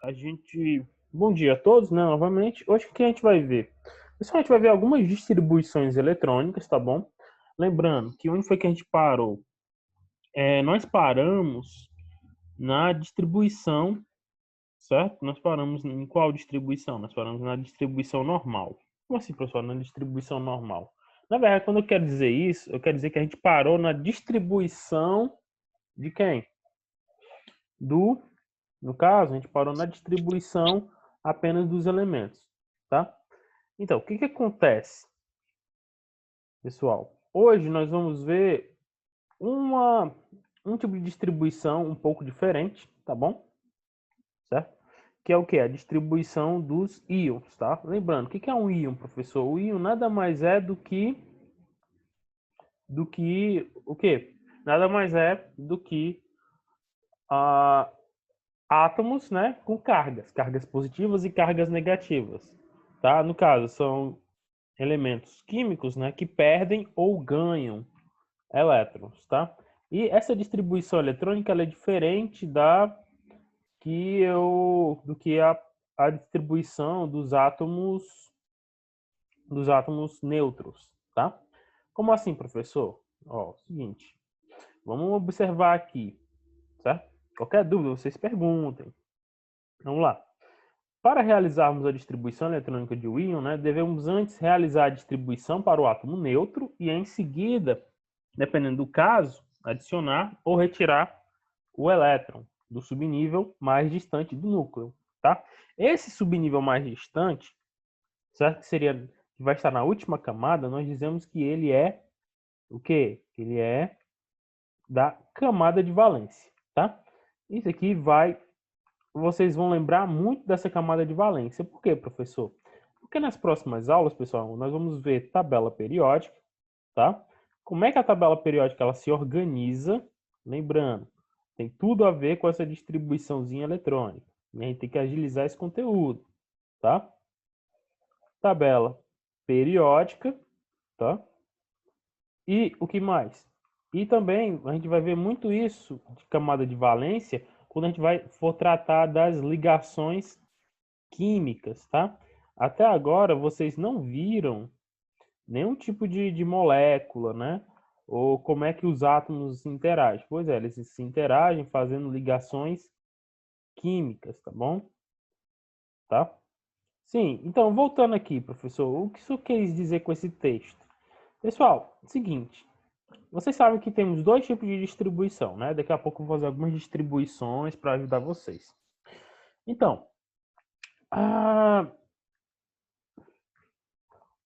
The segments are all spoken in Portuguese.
A gente. Bom dia a todos, né? Novamente. Hoje o que a gente vai ver? Pessoal, a gente vai ver algumas distribuições eletrônicas, tá bom? Lembrando que onde foi que a gente parou? Nós paramos na distribuição, certo? Nós paramos em qual distribuição? Nós paramos na distribuição normal. Como assim, professor? Na distribuição normal. Na verdade, quando eu quero dizer isso, eu quero dizer que a gente parou na distribuição de quem? No caso, a gente parou na distribuição apenas dos elementos, tá? Então, o que que acontece, pessoal? Hoje nós vamos ver um tipo de distribuição um pouco diferente, tá bom? Certo? Que é o que? A distribuição dos íons, tá? Lembrando, o que que é um íon, professor? O íon nada mais é do que o quê? Nada mais é do que a átomos, né, com cargas positivas e cargas negativas, tá? No caso, são elementos químicos, né, que perdem ou ganham elétrons, tá? E essa distribuição eletrônica ela é diferente do que a distribuição dos átomos neutros, tá? Como assim, professor? Ó, seguinte, vamos observar aqui, certo? Qualquer dúvida, vocês perguntem. Vamos lá. Para realizarmos a distribuição eletrônica de um íon, né, devemos antes realizar a distribuição para o átomo neutro e, em seguida, dependendo do caso, adicionar ou retirar o elétron do subnível mais distante do núcleo. Tá? Esse subnível mais distante, certo? Que vai estar na última camada, nós dizemos que ele é o quê? Que ele é da camada de valência. Tá? Isso aqui vocês vão lembrar muito dessa camada de valência. Por quê, professor? Porque nas próximas aulas, pessoal, nós vamos ver tabela periódica, tá? Como é que a tabela periódica ela se organiza? Lembrando, tem tudo a ver com essa distribuiçãozinha eletrônica. A gente tem que agilizar esse conteúdo, tá? Tabela periódica, tá? E o que mais? E também a gente vai ver muito isso de camada de valência quando a gente for tratar das ligações químicas, tá? Até agora vocês não viram nenhum tipo de molécula, né? Ou como é que os átomos se interagem. Pois é, eles se interagem fazendo ligações químicas, tá bom? Tá? Sim, então voltando aqui, professor, o que isso quis dizer com esse texto? Pessoal, seguinte, vocês sabem que temos dois tipos de distribuição, né? Daqui a pouco eu vou fazer algumas distribuições para ajudar vocês. Então,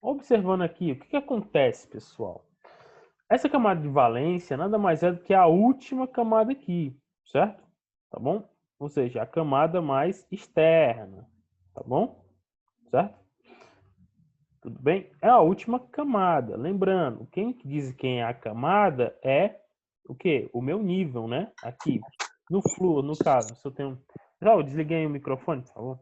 observando aqui, o que que acontece, pessoal? Essa camada de valência nada mais é do que a última camada aqui, certo? Tá bom? Ou seja, a camada mais externa, tá bom? Certo? Tudo bem? É a última camada. Lembrando, quem diz quem é a camada é o quê? O meu nível, né? Aqui, no fluor, no caso, se eu tenho... Pessoal, desliguei o microfone, por favor.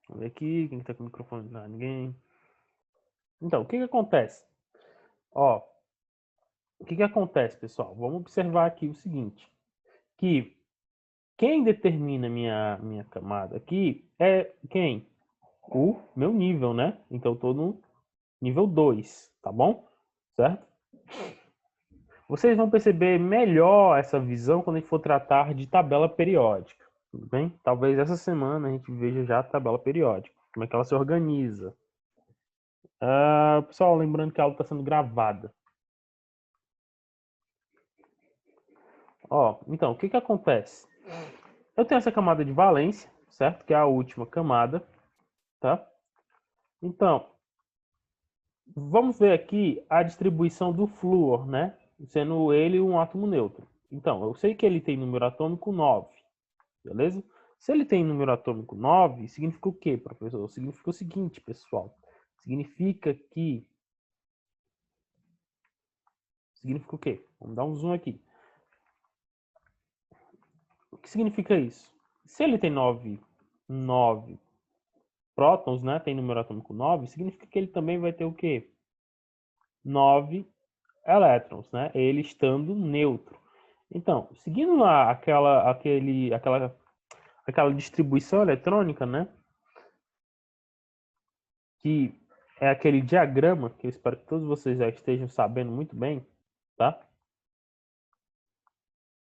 Vamos ver aqui, quem está com o microfone? Não, ninguém. Então, o que que acontece? Ó, o que que acontece, pessoal? Vamos observar aqui o seguinte, que quem determina minha camada aqui é quem? O meu nível, né? Então, eu estou no nível 2, tá bom? Certo? Vocês vão perceber melhor essa visão quando a gente for tratar de tabela periódica, tudo bem? Talvez essa semana a gente veja já a tabela periódica, como é que ela se organiza. Pessoal, lembrando que a aula está sendo gravada. Ó, então, o que que acontece? Eu tenho essa camada de valência, certo? Que é a última camada, tá? Então, vamos ver aqui a distribuição do flúor, né? Sendo ele um átomo neutro. Então, eu sei que ele tem número atômico 9, beleza? Se ele tem número atômico 9, significa o quê, professor? Significa o seguinte, pessoal. Significa o quê? Vamos dar um zoom aqui. O que significa isso? Se ele tem 9 prótons, né? Tem número atômico 9, significa que ele também vai ter o quê? 9 elétrons, né? Ele estando neutro. Então, seguindo lá aquela distribuição eletrônica, né? Que é aquele diagrama, que eu espero que todos vocês já estejam sabendo muito bem, tá?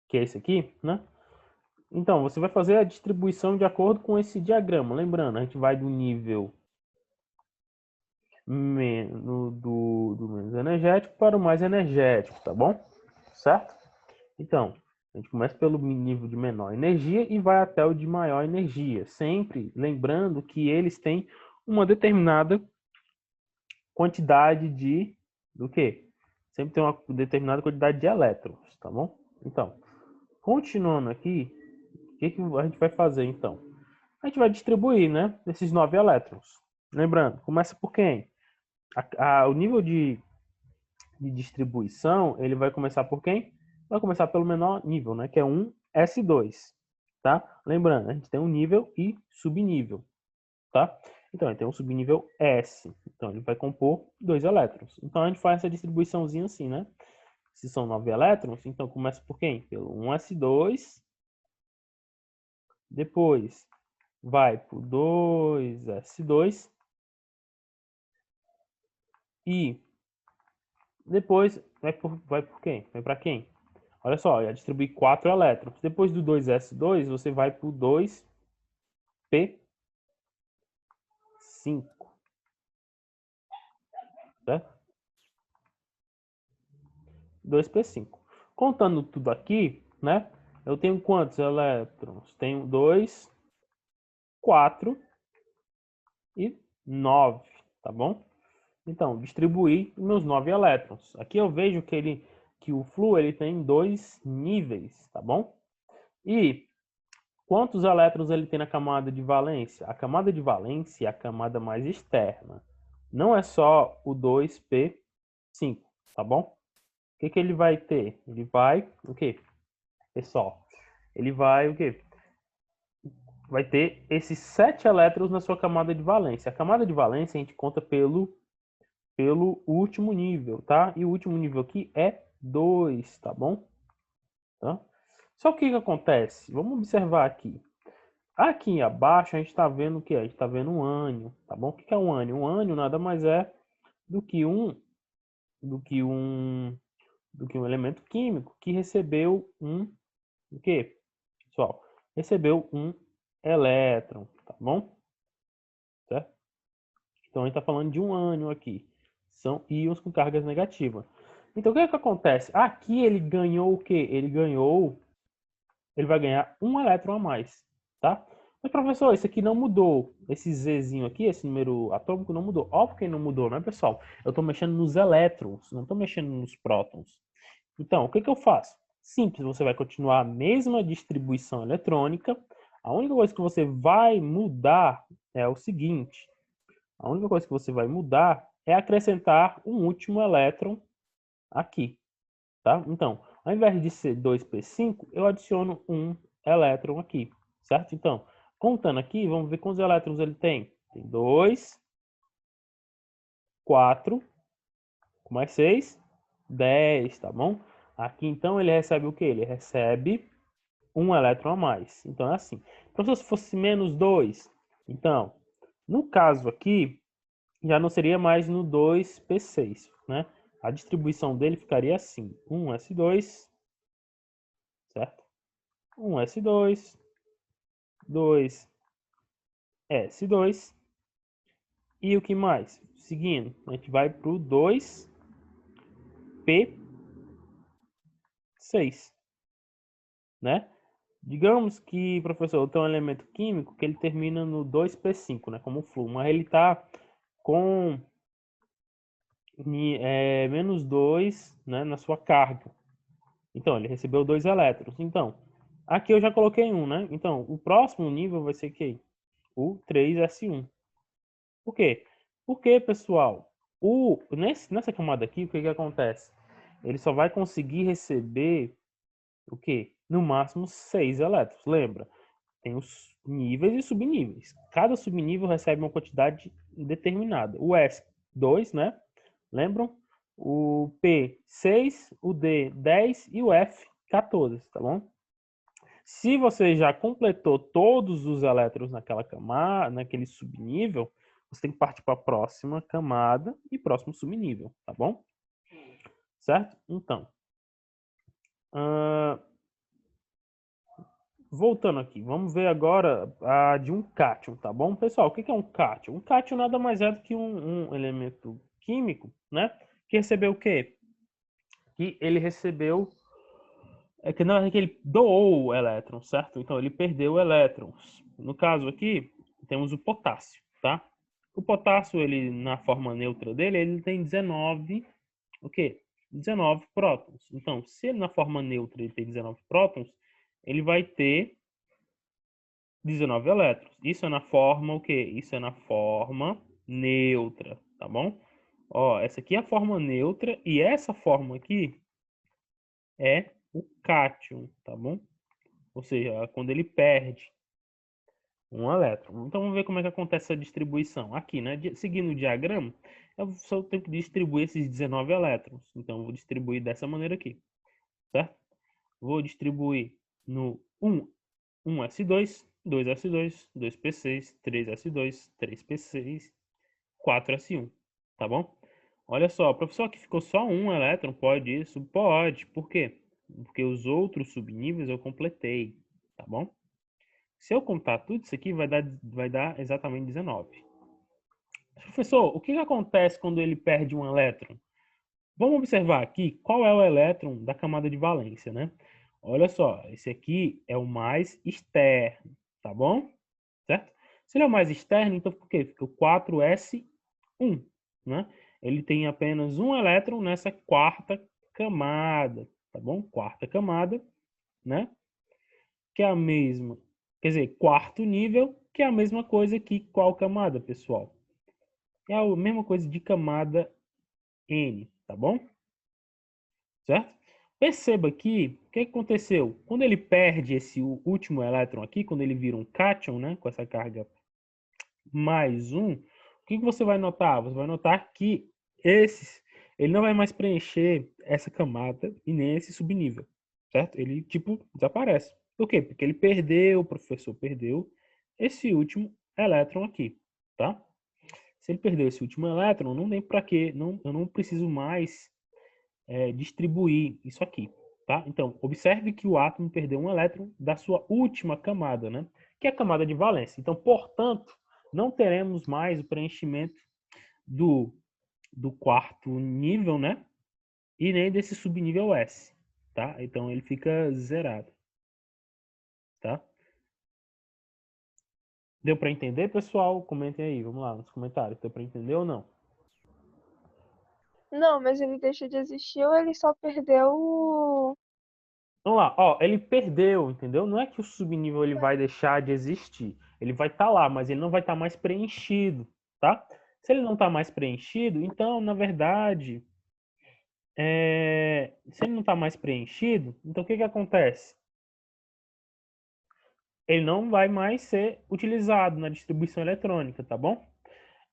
Que é esse aqui, né? Então, você vai fazer a distribuição de acordo com esse diagrama. Lembrando, a gente vai do nível do menos energético para o mais energético, tá bom? Certo? Então, a gente começa pelo nível de menor energia e vai até o de maior energia. Sempre lembrando que eles têm uma determinada quantidade do quê? Sempre tem uma determinada quantidade de elétrons, tá bom? Então, continuando aqui, o que a gente vai fazer então? A gente vai distribuir, né, esses 9 elétrons. Lembrando, começa por quem? O nível de distribuição, ele vai começar por quem? Vai começar pelo menor nível, né, que é um S2, tá? Lembrando, a gente tem um nível e subnível, tá? Então, ele tem um subnível S. Então, ele vai compor 2 elétrons. Então, a gente faz essa distribuiçãozinha assim, né? Se são 9 elétrons, então começa por quem? Pelo 1s2. Depois, vai por 2s2. E depois, vai por quem? Vai para quem? Olha só, eu distribuí 4 elétrons. Depois do 2s2, você vai para o 2p5. Certo? 2p5. Contando tudo aqui, né? Eu tenho quantos elétrons? Tenho 2, 4 e 9, tá bom? Então, distribuir meus 9 elétrons. Aqui eu vejo que o flúor ele tem 2 níveis, tá bom? E quantos elétrons ele tem na camada de valência? A camada de valência é a camada mais externa. Não é só o 2p5, tá bom? O que ele vai ter? Ele vai, o quê? Pessoal, ele vai, o quê? Vai ter esses 7 elétrons na sua camada de valência. A camada de valência a gente conta pelo último nível, tá? E o último nível aqui é 2, tá bom? Tá? Só que o que acontece? Vamos observar aqui. Aqui abaixo a gente está vendo o que? A gente está vendo um ânion, tá bom? O que é um ânion? Um ânion nada mais é do que do que um, do que um elemento químico que recebeu o quê? Pessoal, recebeu um elétron, tá bom? Certo? Então a gente está falando de um ânion aqui. São íons com cargas negativas. Então o que é que acontece? Aqui ele ganhou o quê? Ele vai ganhar um elétron a mais, tá? Mas professor, isso aqui não mudou. Esse Zzinho aqui, esse número atômico não mudou. Óbvio que não mudou, né, pessoal? Eu estou mexendo nos elétrons, não estou mexendo nos prótons. Então, o que eu faço? Simples, você vai continuar a mesma distribuição eletrônica. A única coisa que você vai mudar é o seguinte. A única coisa que você vai mudar é acrescentar um último elétron aqui, tá? Então, ao invés de ser 2p5, eu adiciono um elétron aqui, certo? Então, contando aqui, vamos ver quantos elétrons ele tem. Tem 2, 4, com mais 6, 10, tá bom? Aqui, então, ele recebe o quê? Ele recebe um elétron a mais. Então, é assim. Então, se fosse menos 2, então, no caso aqui, já não seria mais no 2p6, né? A distribuição dele ficaria assim: 1s2, certo? 1s2, 2s2 e o que mais? Seguindo, a gente vai para o 2p6, né? Digamos que, professor, tem um elemento químico que ele termina no 2p5, né? Como flúor, mas ele está com menos 2, né, na sua carga. Então, ele recebeu 2 elétrons. Então, aqui eu já coloquei 1, né? Então, o próximo nível vai ser quem? O 3s1. Por quê? Porque, pessoal, nessa camada aqui, o que acontece? Ele só vai conseguir receber o quê? No máximo 6 elétrons. Lembra? Tem os níveis e subníveis. Cada subnível recebe uma quantidade determinada. O S2, né? Lembram? O P6, o D10 e o F 14, tá bom? Se você já completou todos os elétrons naquela camada, naquele subnível, você tem que partir para a próxima camada e próximo subnível, tá bom? Certo? Então, voltando aqui, vamos ver agora a de um cátion, tá bom? Pessoal, o que é um cátion? Um cátion nada mais é do que um elemento químico, né? Que recebeu o quê? Que ele recebeu que na verdade ele doou elétrons, certo? Então ele perdeu elétrons. No caso aqui, temos o potássio, tá? O potássio, ele na forma neutra dele, ele tem 19, o quê? 19 prótons. Então, se ele na forma neutra ele tem 19 prótons, ele vai ter 19 elétrons. Isso é na forma o quê? Isso é na forma neutra, tá bom? Ó, essa aqui é a forma neutra e essa forma aqui é o cátion, tá bom? Ou seja, quando ele perde um elétron. Então vamos ver como é que acontece essa distribuição. Aqui, né? Seguindo o diagrama, eu só tenho que distribuir esses 19 elétrons. Então eu vou distribuir dessa maneira aqui, certo? Vou distribuir no 1s2, 2s2, 2p6, 3s2, 3p6, 4s1, tá bom? Olha só, professor, aqui ficou só um elétron, pode isso? Pode. Por quê? Porque os outros subníveis eu completei, tá bom? Se eu contar tudo isso aqui, vai dar exatamente 19. Professor, o que acontece quando ele perde um elétron? Vamos observar aqui qual é o elétron da camada de valência, né? Olha só, esse aqui é o mais externo, tá bom? Certo? Se ele é o mais externo, então por quê? Fica o 4s1, né? Ele tem apenas um elétron nessa quarta camada, tá bom? Quarta camada, né? Que é a mesma, quer dizer, quarto nível, que é a mesma coisa que qual camada, pessoal? É a mesma coisa de camada N, tá bom? Certo? Perceba aqui, o que aconteceu? Quando ele perde esse último elétron aqui, quando ele vira um cátion, né, com essa carga mais um, o que você vai notar? Você vai notar que ele não vai mais preencher essa camada e nem esse subnível, certo? Ele, tipo, desaparece. Por quê? Porque ele perdeu, o professor perdeu esse último elétron aqui, tá? Se ele perdeu esse último elétron, não tem para quê, eu não preciso mais distribuir isso aqui, tá? Então, observe que o átomo perdeu um elétron da sua última camada, né? Que é a camada de valência. Então, portanto, não teremos mais o preenchimento do quarto nível, né? E nem desse subnível S, tá? Então, ele fica zerado, tá? Deu para entender, pessoal? Comentem aí, vamos lá nos comentários. Deu para entender ou não? Não, mas ele deixa de existir ou ele só perdeu o. Vamos lá, ó, ele perdeu, entendeu? Não é que o subnível ele vai deixar de existir. Ele vai estar lá, mas ele não vai estar mais preenchido, tá? Se ele não está mais preenchido, então, na verdade, se ele não está mais preenchido, então o que acontece? Ele não vai mais ser utilizado na distribuição eletrônica, tá bom?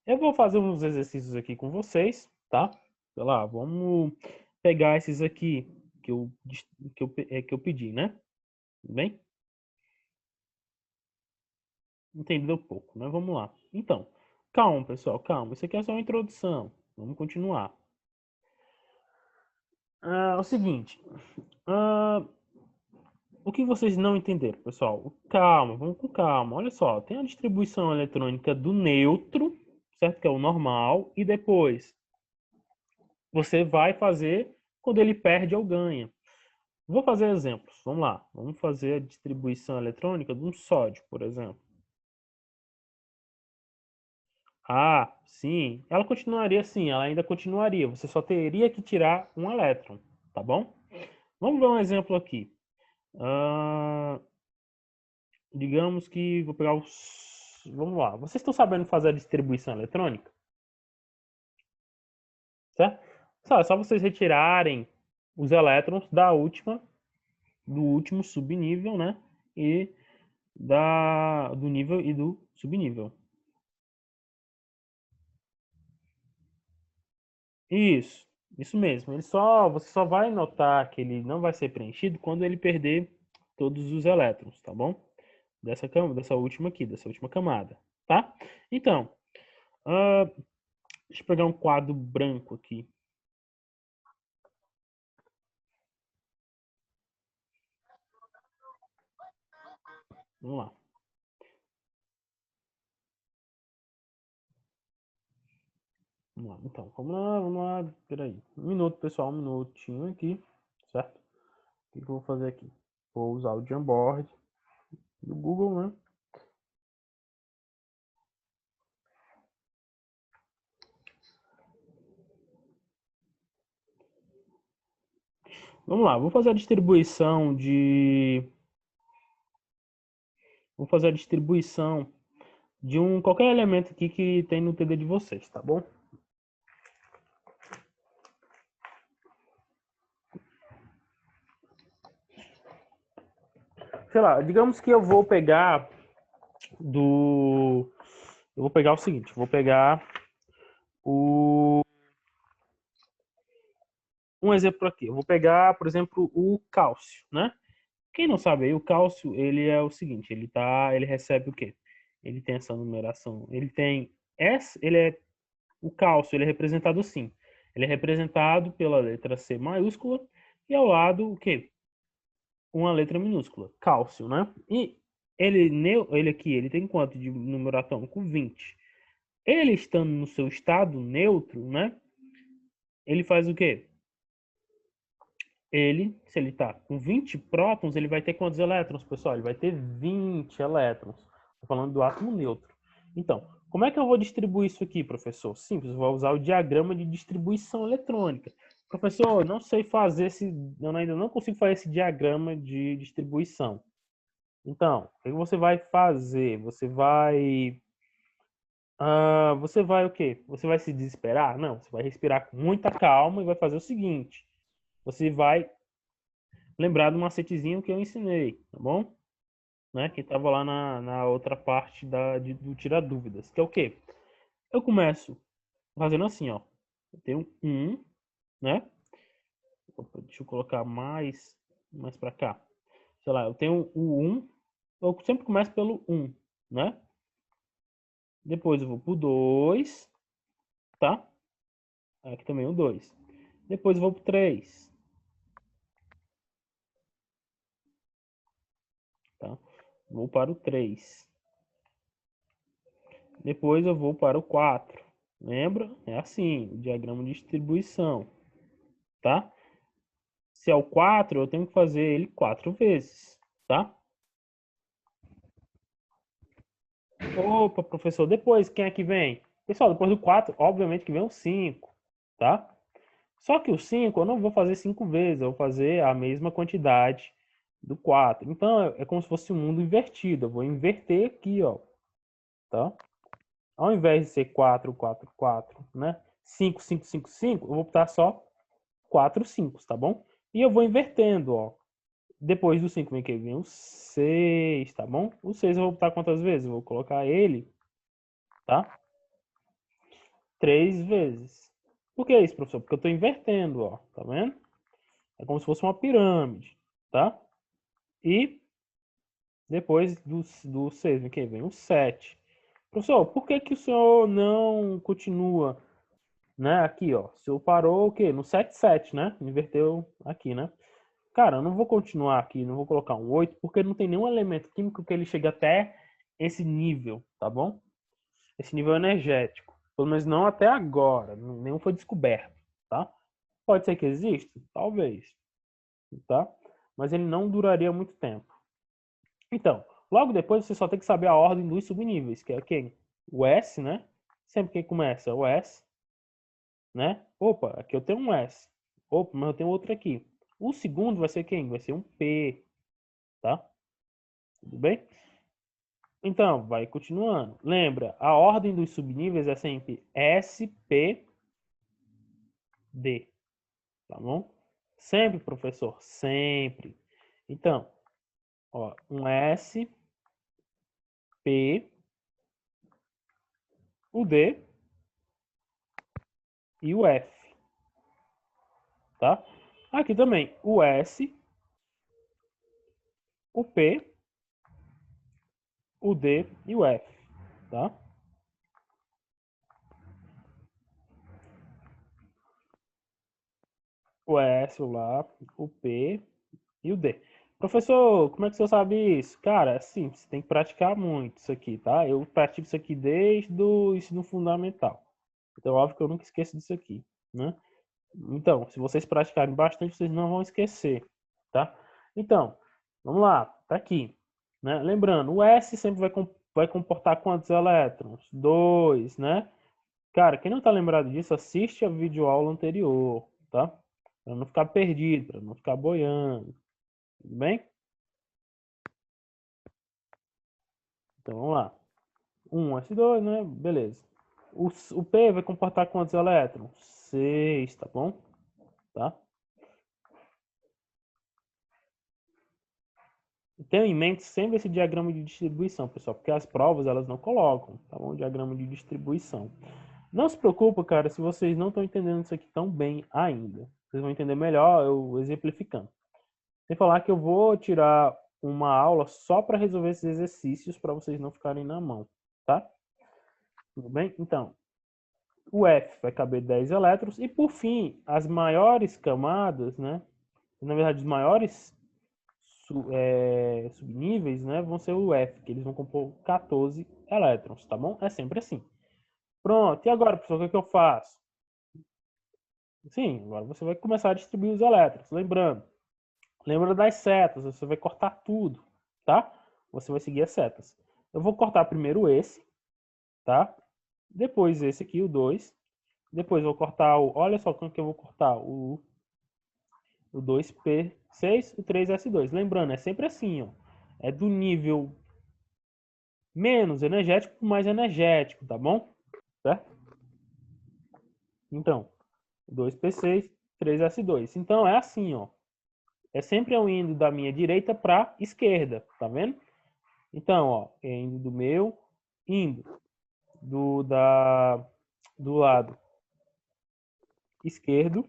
Eu vou fazer uns exercícios aqui com vocês, tá? Sei lá, vamos pegar esses aqui que eu pedi, né? Tudo bem? Entendeu pouco, né? Vamos lá. Então, calma, pessoal, calma. Isso aqui é só uma introdução. Vamos continuar. É o seguinte. ah, o que vocês não entenderam, pessoal? Calma, vamos com calma. Olha só, tem a distribuição eletrônica do neutro, certo? Que é o normal. E depois você vai fazer quando ele perde ou ganha. Vou fazer exemplos. Vamos lá. Vamos fazer a distribuição eletrônica de um sódio, por exemplo. Ah, sim. Ela continuaria assim, ela ainda continuaria. Você só teria que tirar um elétron, tá bom? Vamos ver um exemplo aqui. Ah, digamos que vou pegar os. Vamos lá. Vocês estão sabendo fazer a distribuição eletrônica? Certo? É só vocês retirarem os elétrons do último subnível, né? E do nível e do subnível. Isso. Isso mesmo. Você só vai notar que ele não vai ser preenchido quando ele perder todos os elétrons, tá bom? Dessa última aqui, dessa última camada, tá? Então, deixa eu pegar um quadro branco aqui. Vamos lá. Vamos lá. Então, vamos lá. Peraí. Um minuto, pessoal. Um minutinho aqui, certo? O que eu vou fazer aqui? Vou usar o Jamboard do Google, né? Vamos lá, vou fazer a distribuição de... Vou fazer a distribuição de qualquer elemento aqui que tem no TD de vocês, tá bom? Sei lá, digamos que eu vou pegar Eu vou pegar o seguinte, vou pegar um exemplo aqui. Eu vou pegar, por exemplo, o cálcio, né? Quem não sabe aí, o cálcio, ele é o seguinte, ele recebe o quê? Ele tem essa numeração, o cálcio, ele é representado assim. Ele é representado pela letra C maiúscula e ao lado o quê? Uma letra minúscula, cálcio, né? E ele aqui, ele tem quanto de número atômico? 20. Ele estando no seu estado neutro, né? Ele faz o quê? Se ele está com 20 prótons, ele vai ter quantos elétrons, pessoal? Ele vai ter 20 elétrons. Estou falando do átomo neutro. Então, como é que eu vou distribuir isso aqui, professor? Simples, vou usar o diagrama de distribuição eletrônica. Professor, não sei fazer eu ainda não consigo fazer esse diagrama de distribuição. Então, o que você vai fazer? Você vai o quê? Você vai se desesperar? Não, você vai respirar com muita calma e vai fazer o seguinte. Você vai lembrar do macetezinho que eu ensinei, tá bom? Né? Que estava lá na outra parte do Tira Dúvidas, que é o quê? Eu começo fazendo assim, ó. Eu tenho né? Opa, deixa eu colocar mais para cá. Sei lá, eu tenho o 1, eu sempre começo pelo 1, né? Depois eu vou pro 2, tá? Aqui também o 2. Depois eu vou pro 3, tá? Vou para o 3. Depois eu vou para o 4. Lembra? É assim, o diagrama de distribuição, tá? Se é o 4, eu tenho que fazer ele 4 vezes, tá? Opa, professor, depois quem é que vem? Pessoal, depois do 4, obviamente que vem o 5, tá? Só que o 5 eu não vou fazer 5 vezes, eu vou fazer a mesma quantidade do 4. Então é como se fosse um mundo invertido, eu vou inverter aqui, ó, tá? Ao invés de ser 4, 4, 4, né? 5, 5, 5, 5, eu vou botar só 4 5, tá bom? E eu vou invertendo, ó. Depois do 5 vem que vem o 6, tá bom? O 6 eu vou botar quantas vezes? Eu vou colocar ele, tá? 3 vezes. Por que isso, professor? Porque eu estou invertendo, ó. Tá vendo? É como se fosse uma pirâmide, tá? E depois do 6 vem que vem o 7. Professor, por que que o senhor não continua, né? Aqui, ó. O senhor parou o quê? No 7, 7, né? Inverteu aqui, né? Cara, eu não vou continuar aqui, não vou colocar um 8, porque não tem nenhum elemento químico que ele chegue até esse nível, tá bom? Esse nível energético. Pelo menos não até agora, nenhum foi descoberto, tá? Pode ser que exista? Talvez, tá? Mas ele não duraria muito tempo. Então, logo depois você só tem que saber a ordem dos subníveis, que é quem? O S, né? Sempre que começa é o S, né? Opa, aqui eu tenho um S. Opa, mas eu tenho outro aqui. O segundo vai ser quem? Vai ser um P, tá? Tudo bem? Então, vai continuando. Lembra, a ordem dos subníveis é sempre S, P, D. Tá bom? Sempre, professor, sempre. Então, ó, um S, P, o D e o F. tá? Aqui também, o S, o P, o D e o F, tá? O S, o Lá, o P e o D. Professor, como é que você sabe isso? Cara, assim, você tem que praticar muito isso aqui, tá? Eu pratico isso aqui desde o ensino fundamental. Então, óbvio que eu nunca esqueço disso aqui, né? Então, se vocês praticarem bastante, vocês não vão esquecer, tá? Então, vamos lá, tá aqui, né? Lembrando, o S sempre vai comportar quantos elétrons? 2, né? Cara, quem não tá lembrado disso, assiste a videoaula anterior, tá? Para não ficar perdido, para não ficar boiando, tudo bem? Então, vamos lá. 1s2, né? Beleza. O P vai comportar quantos elétrons? 6, tá bom? Tá? Tenha em mente sempre esse diagrama de distribuição, pessoal, porque as provas elas não colocam, tá bom? O diagrama de distribuição. Não se preocupa, cara, se vocês não estão entendendo isso aqui tão bem ainda. Vocês vão entender melhor eu exemplificando. Sem falar que eu vou tirar uma aula só para resolver esses exercícios para vocês não ficarem na mão, tá? Tudo bem? Então, o F vai caber 10 elétrons e, por fim, as maiores camadas, né? Na verdade, os maiores subníveis, né, vão ser o F, que eles vão compor 14 elétrons, tá bom? É sempre assim. Pronto, e agora, professor, o que eu faço? Sim, agora você vai começar a distribuir os elétrons. Lembra das setas, você vai cortar tudo, tá? Você vai seguir as setas. Eu vou cortar primeiro esse, tá? Depois esse aqui, o 2. Depois vou cortar o... Olha só como que eu vou cortar o 2P6, o 3S2. Lembrando, é sempre assim, ó. É do nível menos energético para mais energético, tá bom? Certo? Então, 2P6, 3S2. Então, é assim, ó. É sempre eu indo da minha direita para esquerda, tá vendo? Então, ó, é indo do meu, indo do lado esquerdo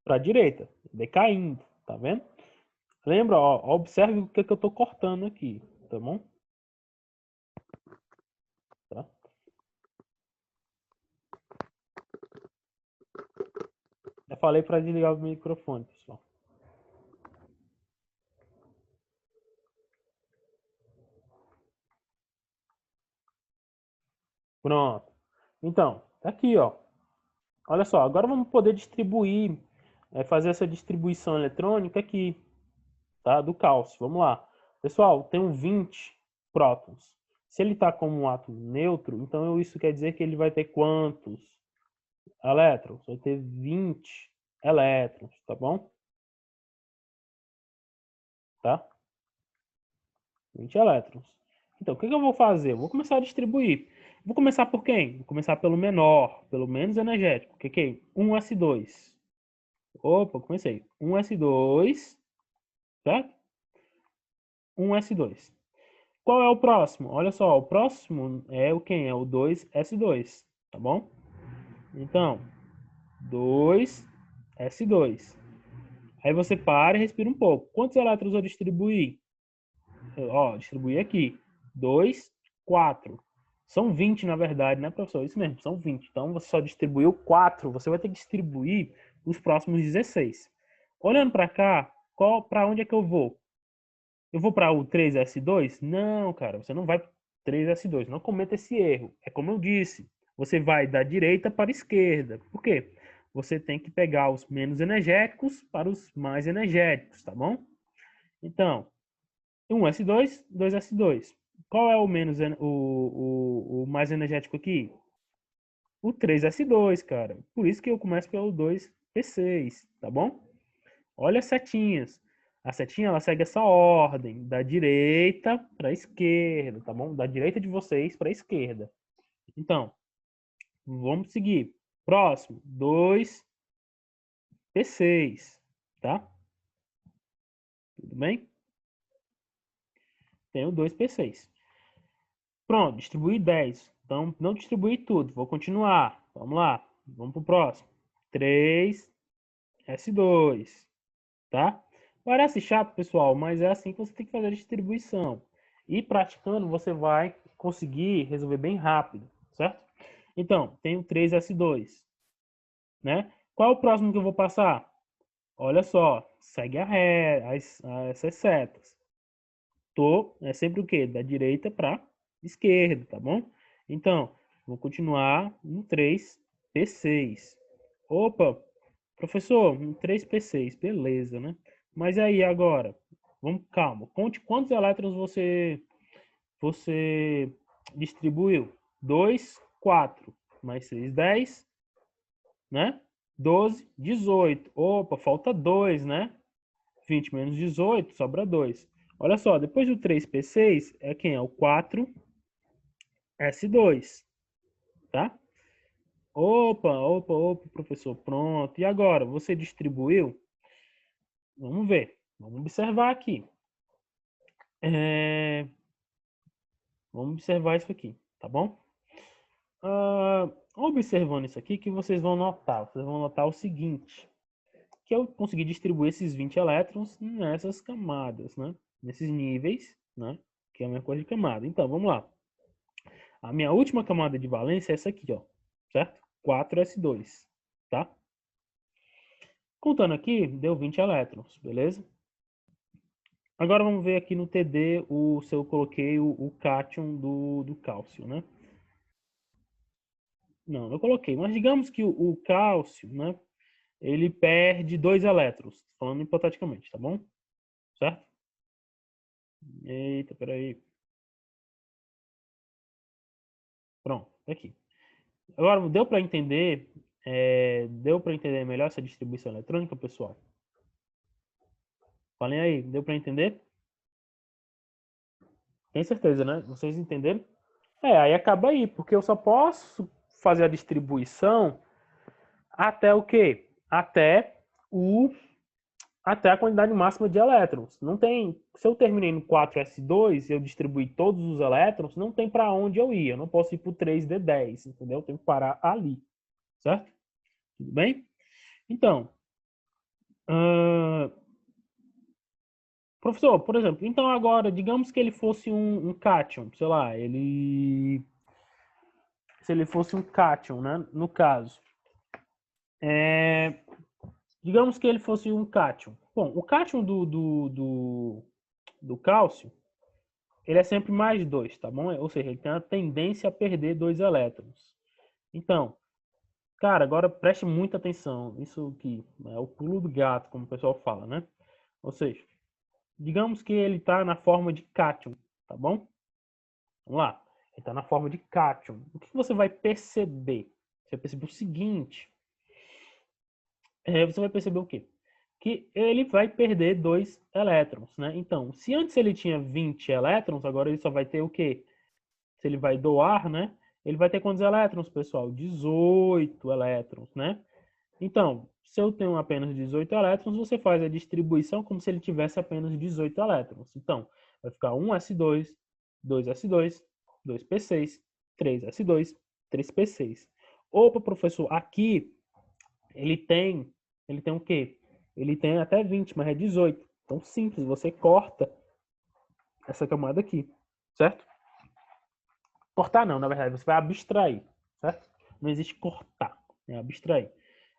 para a direita, decaindo, tá vendo? Lembra, ó, observe o que eu tô cortando aqui, tá bom? Tá? Já falei para desligar o microfone, pessoal. Pronto. Então, tá aqui, ó. Olha só, agora vamos poder distribuir, fazer essa distribuição eletrônica aqui, tá? Do cálcio. Vamos lá. Pessoal, tem um 20 prótons. Se ele está como um átomo neutro, então isso quer dizer que ele vai ter quantos elétrons? Vai ter 20 elétrons, tá bom? Tá? 20 elétrons. Então, o que eu vou fazer? Eu vou começar a distribuir. Vou começar por quem? Vou começar pelo menor, pelo menos energético. O que é? 1s2. Opa, comecei. 1s2, certo? 1s2. Qual é o próximo? Olha só, o próximo é o quem? É o 2s2, tá bom? Então, 2s2. Aí você para e respira um pouco. Quantos elétrons eu distribuí? Ó, distribuí aqui. 2, 4. São 20, na verdade, né, professor? Isso mesmo, são 20. Então, você só distribuiu 4. Você vai ter que distribuir os próximos 16. Olhando para cá, para onde é que eu vou? Eu vou para o 3s2? Não, cara, você não vai para 3s2. Não cometa esse erro. É como eu disse, você vai da direita para a esquerda. Por quê? Você tem que pegar os menos energéticos para os mais energéticos, tá bom? Então, 1s2, 2s2. Qual é o menos o mais energético aqui? O 3s2, cara. Por isso que eu começo pelo 2p6, tá bom? Olha as setinhas. A setinha ela segue essa ordem, da direita para a esquerda, tá bom? Da direita de vocês para a esquerda. Então, vamos seguir. Próximo, 2p6, tá? Tudo bem? Tem o 2p6. Pronto, distribuí 10. Então, não distribuí tudo. Vou continuar. Vamos lá. Vamos para o próximo. 3 S2, tá? Parece chato, pessoal, mas é assim que você tem que fazer a distribuição. E praticando, você vai conseguir resolver bem rápido, certo? Então, tenho 3S2, né? Qual é o próximo que eu vou passar? Olha só, segue a ré, essas setas. É sempre o quê? Da direita para esquerda, tá bom? Então, vou continuar no 3P6. Opa, professor, no 3P6, beleza, né? Mas aí agora, vamos calma. Conte quantos elétrons você distribuiu. 2, 4, mais 6, 10, né? 12, 18. Opa, falta 2, né? 20 menos 18, sobra 2. Olha só, depois do 3P6, é quem? É o 4S2, tá? Opa, professor, pronto. E agora, você distribuiu? Vamos ver, vamos observar aqui. Vamos observar isso aqui, tá bom? Observando isso aqui, que vocês vão notar? Vocês vão notar o seguinte, que eu consegui distribuir esses 20 elétrons nessas camadas, né? Nesses níveis, né? Que é a minha coisa de camada. Então, vamos lá. A minha última camada de valência é essa aqui, ó, certo? 4S2, tá? Contando aqui, deu 20 elétrons, beleza? Agora vamos ver aqui no TD se eu coloquei o cátion do cálcio, né? Não, eu coloquei, mas digamos que o cálcio, né? Ele perde 2 elétrons, falando hipoteticamente, tá bom? Certo? Eita, peraí. Pronto, tá aqui. Agora, deu para entender melhor essa distribuição eletrônica, pessoal? Falem aí, deu para entender? Tem certeza, né? Vocês entenderam? Aí acaba aí, porque eu só posso fazer a distribuição até o quê? Até a quantidade máxima de elétrons. Não tem, se eu terminei no 4S2 e eu distribuí todos os elétrons, não tem para onde eu ir. Eu não posso ir para o 3D10, entendeu? Eu tenho que parar ali, certo? Tudo bem? Então, professor, por exemplo, então agora, digamos que ele fosse um cátion, sei lá, se ele fosse um cátion, né, no caso. Digamos que ele fosse um cátion. Bom, o cátion do cálcio, ele é sempre mais 2, tá bom? Ou seja, ele tem a tendência a perder 2 elétrons. Então, cara, agora preste muita atenção. Isso aqui é o pulo do gato, como o pessoal fala, né? Ou seja, digamos que ele está na forma de cátion, tá bom? Vamos lá. Ele está na forma de cátion. O que você vai perceber? Você vai perceber o seguinte. Você vai perceber o quê? Que ele vai perder 2 elétrons, né? Então, se antes ele tinha 20 elétrons, agora ele só vai ter o quê? Se ele vai doar, né? Ele vai ter quantos elétrons, pessoal? 18 elétrons, né? Então, se eu tenho apenas 18 elétrons, você faz a distribuição como se ele tivesse apenas 18 elétrons. Então, vai ficar 1s2, 2s2, 2p6, 3s2, 3p6. Opa, professor, aqui ele tem o quê? Ele tem até 20, mas é 18. Então, simples, você corta essa camada aqui, certo? Cortar não, na verdade, você vai abstrair, certo? Não existe cortar, é abstrair.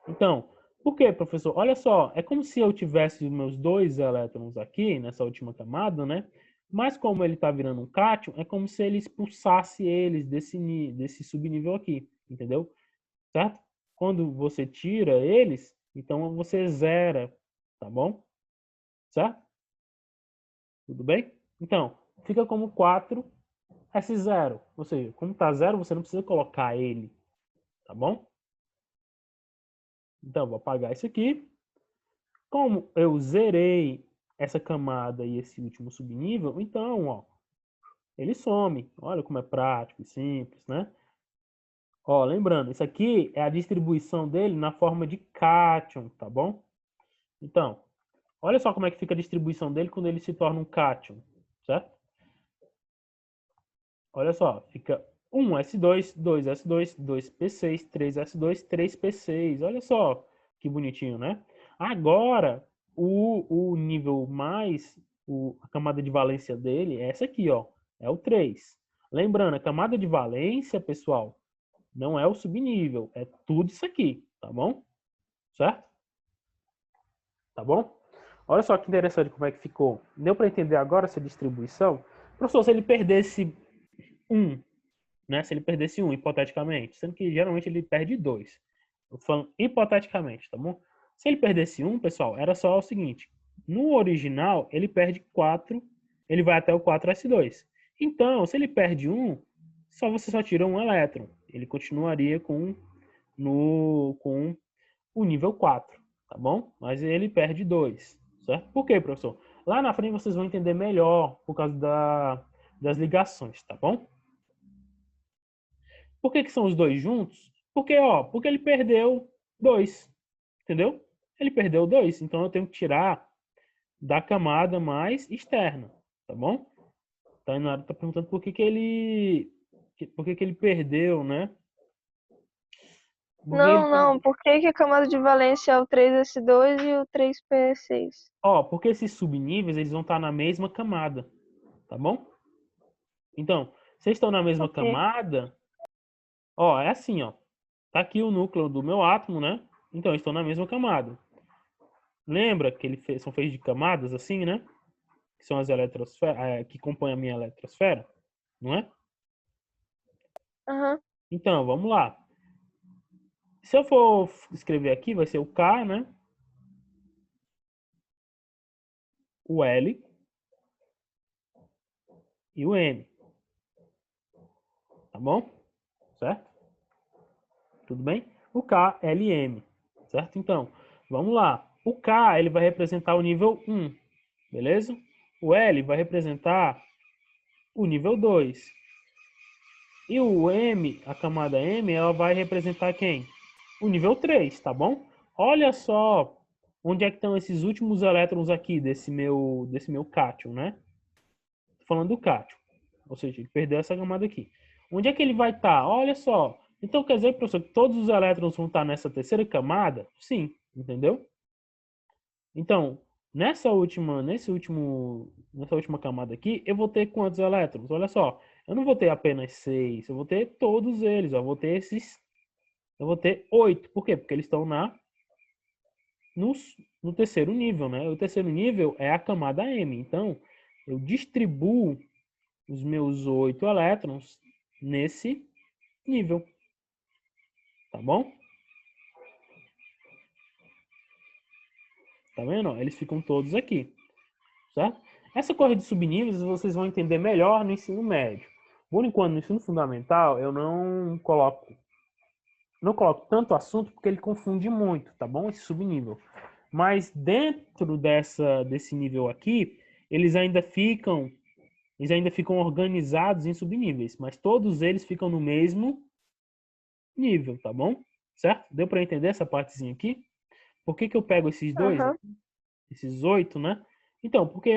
Então, por quê, professor? Olha só, é como se eu tivesse meus 2 elétrons aqui, nessa última camada, né? Mas como ele está virando um cátion, é como se ele expulsasse eles desse subnível aqui, entendeu? Certo? Quando você tira eles, então você zera, tá bom? Certo? Tudo bem? Então, fica como 4S0. Ou seja, como está zero, você não precisa colocar ele, tá bom? Então, vou apagar isso aqui. Como eu zerei essa camada e esse último subnível, então, ó, ele some. Olha como é prático e simples, né? Ó, lembrando, isso aqui é a distribuição dele na forma de cátion, tá bom? Então, olha só como é que fica a distribuição dele quando ele se torna um cátion, certo? Olha só, fica 1s2, 2s2, 2p6, 3s2, 3p6. Olha só que bonitinho, né? Agora, o nível mais, a camada de valência dele é essa aqui, ó. É o 3. Lembrando, a camada de valência, pessoal, não é o subnível. É tudo isso aqui, tá bom? Certo? Tá bom? Olha só que interessante como é que ficou. Deu para entender agora essa distribuição? Professor, se ele perdesse 1, né? Se ele perdesse 1, hipoteticamente, sendo que geralmente ele perde 2. Eu tô falando hipoteticamente, tá bom? Se ele perdesse 1, pessoal, era só o seguinte. No original, ele perde 4, ele vai até o 4s2. Então, se ele perde 1, você só tira um elétron. Ele continuaria com o nível 4, tá bom? Mas ele perde 2, certo? Por quê, professor? Lá na frente vocês vão entender melhor por causa das ligações, tá bom? Por que são os dois juntos? Porque ele perdeu 2, entendeu? Ele perdeu 2, então eu tenho que tirar da camada mais externa, tá bom? Tá, Inara tá perguntando por que ele perdeu, né? Porque ele, Não, não. Por que que a camada de valência é o 3s2 e o 3p6? porque esses subníveis eles vão estar na mesma camada, tá bom? Então, vocês estão na mesma Ok. camada, é assim, ó. Tá aqui o núcleo do meu átomo, né? Então, estão na mesma camada. Lembra que são feitos de camadas assim, né? Que são as eletrosferas, que compõem a minha eletrosfera, não é? Aham. Então, vamos lá. Se eu for escrever aqui, vai ser o K, né? O L e o M, tá bom? Certo? Tudo bem? O K, L e M, certo? Então, vamos lá. O K, ele vai representar o nível 1, beleza? O L vai representar o nível 2. E o M, a camada M, ela vai representar quem? O nível 3, tá bom? Olha só onde é que estão esses últimos elétrons aqui desse meu cátion, né? Tô falando do cátion. Ou seja, ele perdeu essa camada aqui. Onde é que ele vai estar? Olha só. Então quer dizer, professor, que todos os elétrons vão estar nessa terceira camada? Sim, entendeu? Então, nessa última camada aqui, eu vou ter quantos elétrons? Olha só, eu não vou ter apenas 6, eu vou ter todos eles, eu vou ter 8. Por quê? Porque eles estão no, no terceiro nível, né? O terceiro nível é a camada M. Então, eu distribuo os meus 8 elétrons nesse nível, tá bom? Tá vendo? Eles ficam todos aqui, certo? Essa corrida de subníveis vocês vão entender melhor no ensino médio. Por enquanto, no ensino fundamental, eu não coloco tanto assunto porque ele confunde muito, tá bom? Esse subnível. Mas dentro desse nível aqui, eles ainda ficam organizados em subníveis, mas todos eles ficam no mesmo nível, tá bom? Certo? Deu para entender essa partezinha aqui? Por que eu pego esses dois, Aham. esses 8, né? Então, porque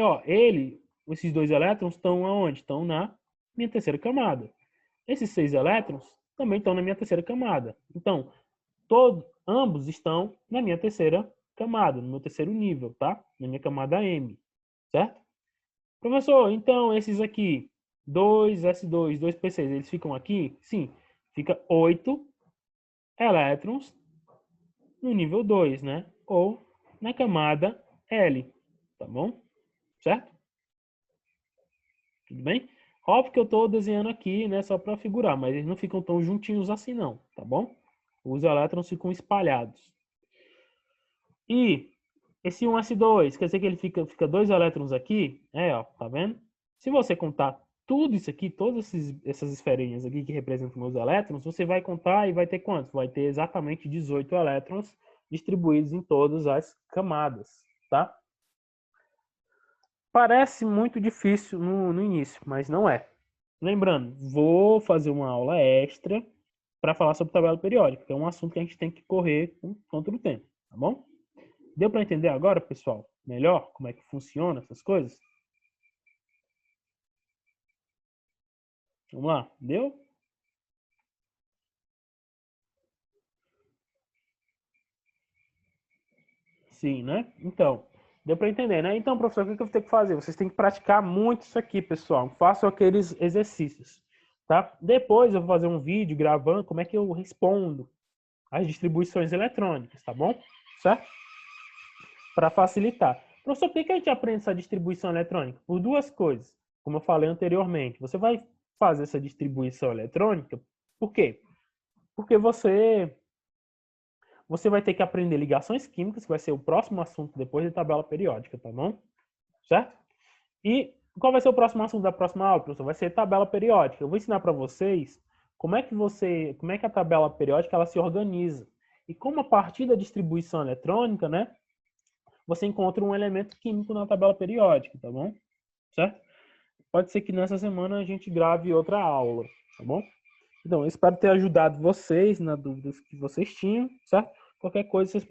esses 2 elétrons estão aonde? Estão na minha terceira camada. Esses 6 elétrons também estão na minha terceira camada. Então, ambos estão na minha terceira camada, no meu terceiro nível, tá? Na minha camada M, certo? Professor, então esses aqui, 2s2, 2p6, eles ficam aqui? Sim, fica 8 elétrons no nível 2, né? Ou na camada L, tá bom? Certo? Tudo bem? Óbvio que eu estou desenhando aqui, né, só para figurar, mas eles não ficam tão juntinhos assim não, tá bom? Os elétrons ficam espalhados. E esse 1s2, quer dizer que ele fica 2 elétrons aqui? Ó, tá vendo? Se você contar tudo isso aqui, todas essas esferinhas aqui que representam meus elétrons, você vai contar e vai ter quantos? Vai ter exatamente 18 elétrons distribuídos em todas as camadas, tá? Parece muito difícil no início, mas não é. Lembrando, vou fazer uma aula extra para falar sobre tabela periódica, que é um assunto que a gente tem que correr contra o tempo, tá bom? Deu para entender agora, pessoal, melhor como é que funciona essas coisas? Vamos lá, deu? Sim, né? Então, deu para entender, né? Então, professor, o que eu vou ter que fazer? Vocês têm que praticar muito isso aqui, pessoal. Façam aqueles exercícios, tá? Depois eu vou fazer um vídeo gravando como é que eu respondo as distribuições eletrônicas, tá bom? Certo? Para facilitar. Professor, por que a gente aprende essa distribuição eletrônica? Por duas coisas, como eu falei anteriormente. Você vai fazer essa distribuição eletrônica, por quê? Porque você vai ter que aprender ligações químicas, que vai ser o próximo assunto depois da tabela periódica, tá bom? Certo? E qual vai ser o próximo assunto da próxima aula, professor? Vai ser tabela periódica. Eu vou ensinar para vocês como é que a tabela periódica ela se organiza. E como a partir da distribuição eletrônica, né, você encontra um elemento químico na tabela periódica, tá bom? Certo? Pode ser que nessa semana a gente grave outra aula, tá bom? Então, eu espero ter ajudado vocês na dúvidas que vocês tinham, certo? Qualquer coisa, vocês